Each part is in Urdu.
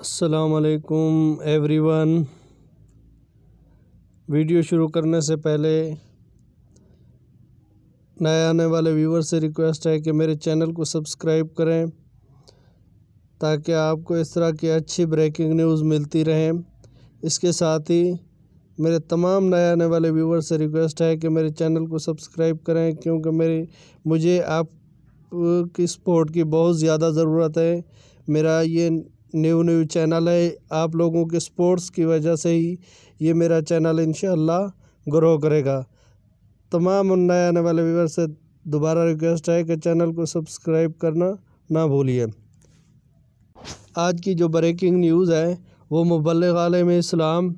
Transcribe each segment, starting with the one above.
السلام علیکم ایوری ون۔ ویڈیو شروع کرنے سے پہلے نئے آنے والے ویور سے ریکویسٹ ہے کہ میرے چینل کو سبسکرائب کریں تاکہ آپ کو اس طرح کی اچھی بریکنگ نیوز ملتی رہیں۔ اس کے ساتھ ہی میرے تمام نئے آنے والے ویور سے ریکویسٹ ہے کہ میرے چینل کو سبسکرائب کریں، کیونکہ مجھے آپ کی سپورٹ کی بہت زیادہ ضرورت ہے۔ میرا یہ نیو چینل ہے، آپ لوگوں کے سپورٹس کی وجہ سے ہی یہ میرا چینل انشاءاللہ گرو کرے گا۔ تمام نئے آنے والے ویور سے دوبارہ ریکویسٹ ہے کہ چینل کو سبسکرائب کرنا نہ بھولیے۔ آج کی جو بریکنگ نیوز ہے وہ مبلغ عالم اسلام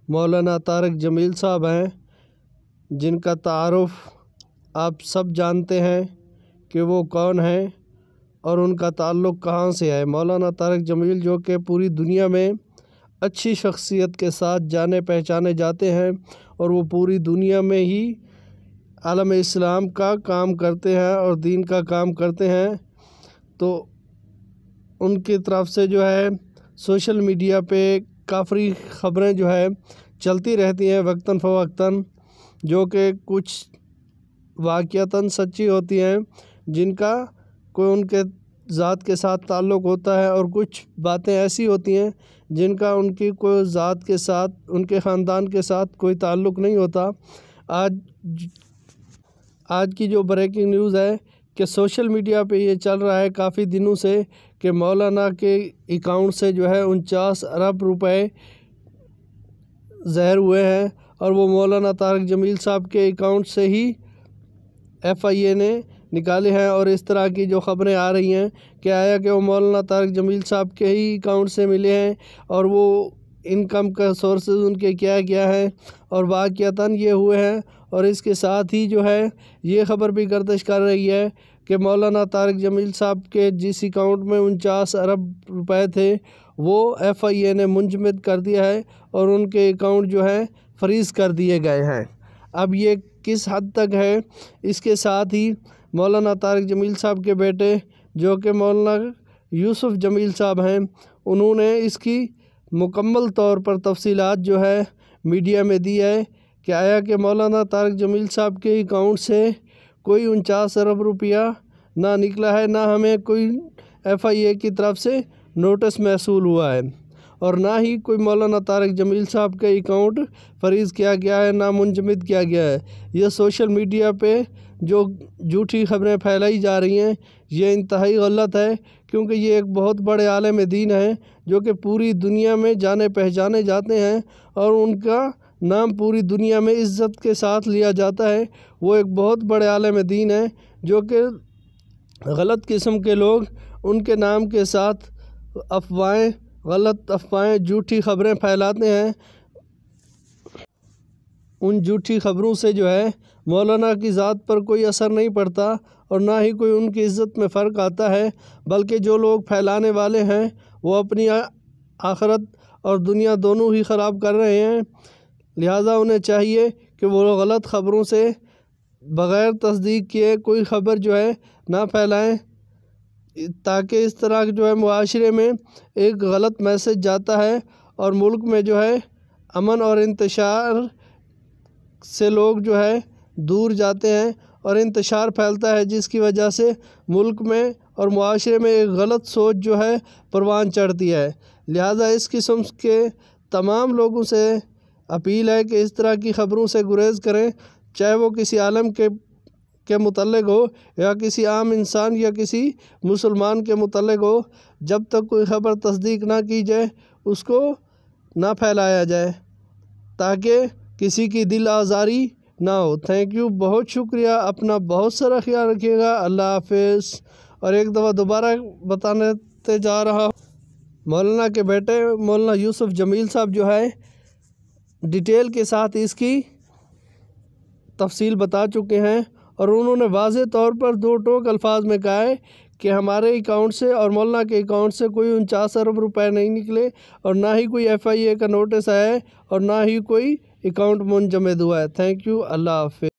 مولانا طارق جمیل صاحب ہیں، جن کا تعارف آپ سب جانتے ہیں کہ وہ کون ہیں اور ان کا تعلق کہاں سے ہے۔ مولانا طارق جمیل جو کہ پوری دنیا میں اچھی شخصیت کے ساتھ جانے پہچانے جاتے ہیں اور وہ پوری دنیا میں ہی عالم اسلام کا کام کرتے ہیں اور دین کا کام کرتے ہیں، تو ان کی طرف سے جو ہے سوشل میڈیا پہ کافی خبریں جو ہے چلتی رہتی ہیں وقتاً فوقتاً، جو کہ کچھ واقعتاً سچی ہوتی ہیں، جن کا کوئی ان کے ذات کے ساتھ تعلق ہوتا ہے، اور کچھ باتیں ایسی ہوتی ہیں جن کا ان کی کوئی ذات کے ساتھ، ان کے خاندان کے ساتھ کوئی تعلق نہیں ہوتا۔ آج کی جو بریکنگ نیوز ہے کہ سوشل میڈیا پہ یہ چل رہا ہے کافی دنوں سے کہ مولانا کے اکاؤنٹ سے جو ہے 49 ارب روپے ظاہر ہوئے ہیں، اور وہ مولانا طارق جمیل صاحب کے اکاؤنٹ سے ہی FIA نے نکالے ہیں۔ اور اس طرح کی جو خبریں آ رہی ہیں کہ آیا کہ وہ مولانا طارق جمیل صاحب کے ہی اکاؤنٹ سے ملے ہیں، اور وہ انکم کا سورسز ان کے کیا ہیں، اور واقعتاً یہ ہوئے ہیں۔ اور اس کے ساتھ ہی جو ہے یہ خبر بھی گردش کر رہی ہے کہ مولانا طارق جمیل صاحب کے جس اکاؤنٹ میں 49 ارب روپے تھے وہ FIA نے منجمد کر دیا ہے، اور ان کے اکاؤنٹ جو ہے فریز کر دیے گئے ہیں۔ اب یہ کس حد تک ہے، اس کے ساتھ ہی مولانا طارق جمیل صاحب کے بیٹے جو کہ مولانا یوسف جمیل صاحب ہیں، انہوں نے اس کی مکمل طور پر تفصیلات جو ہے میڈیا میں دی ہے کہ آیا کہ مولانا طارق جمیل صاحب کے اکاؤنٹ سے کوئی 49 ارب روپیہ نہ نکلا ہے، نہ ہمیں کوئی FIA کی طرف سے نوٹس موصول ہوا ہے، اور نہ ہی کوئی مولانا طارق جمیل صاحب کا اکاؤنٹ فریز کیا گیا ہے، نہ منجمد کیا گیا ہے۔ یہ سوشل میڈیا پہ جو جھوٹی خبریں پھیلائی جا رہی ہیں یہ انتہائی غلط ہے، کیونکہ یہ ایک بہت بڑے عالم دین ہیں جو کہ پوری دنیا میں جانے پہچانے جاتے ہیں، اور ان کا نام پوری دنیا میں عزت کے ساتھ لیا جاتا ہے۔ وہ ایک بہت بڑے عالم دین ہیں جو کہ غلط قسم کے لوگ ان کے نام کے ساتھ غلط افواہیں جھوٹی خبریں پھیلاتے ہیں۔ ان جھوٹی خبروں سے جو ہے مولانا کی ذات پر کوئی اثر نہیں پڑتا، اور نہ ہی کوئی ان کی عزت میں فرق آتا ہے، بلکہ جو لوگ پھیلانے والے ہیں وہ اپنی آخرت اور دنیا دونوں ہی خراب کر رہے ہیں۔ لہٰذا انہیں چاہیے کہ وہ غلط خبروں سے بغیر تصدیق کیے کوئی خبر جو ہے نہ پھیلائیں، تاکہ اس طرح جو ہے معاشرے میں ایک غلط میسج جاتا ہے، اور ملک میں جو ہے امن اور انتشار سے لوگ جو ہے دور جاتے ہیں، اور انتشار پھیلتا ہے، جس کی وجہ سے ملک میں اور معاشرے میں ایک غلط سوچ جو ہے پروان چڑھتی ہے۔ لہٰذا اس قسم کے تمام لوگوں سے اپیل ہے کہ اس طرح کی خبروں سے گریز کریں، چاہے وہ کسی عالم کے متعلق ہو یا کسی عام انسان یا کسی مسلمان کے متعلق ہو۔ جب تک کوئی خبر تصدیق نہ کی جائے اس کو نہ پھیلایا جائے، تاکہ کسی کی دل آزاری نہ ہو۔ تھینک یو، بہت شکریہ، اپنا بہت سارا خیال رکھیے گا، اللہ حافظ۔ اور ایک دفعہ دوبارہ بتانے جا رہا ہوں، مولانا کے بیٹے مولانا یوسف جمیل صاحب جو ہے ڈیٹیل کے ساتھ اس کی تفصیل بتا چکے ہیں، اور انہوں نے واضح طور پر دو ٹوک الفاظ میں کہا ہے کہ ہمارے اکاؤنٹ سے اور مولانا کے اکاؤنٹ سے کوئی 49 ارب روپے نہیں نکلے، اور نہ ہی کوئی FIA کا نوٹس آیا ہے، اور نہ ہی کوئی اکاؤنٹ منجمد ہوا ہے۔ تھینک یو، اللہ حافظ۔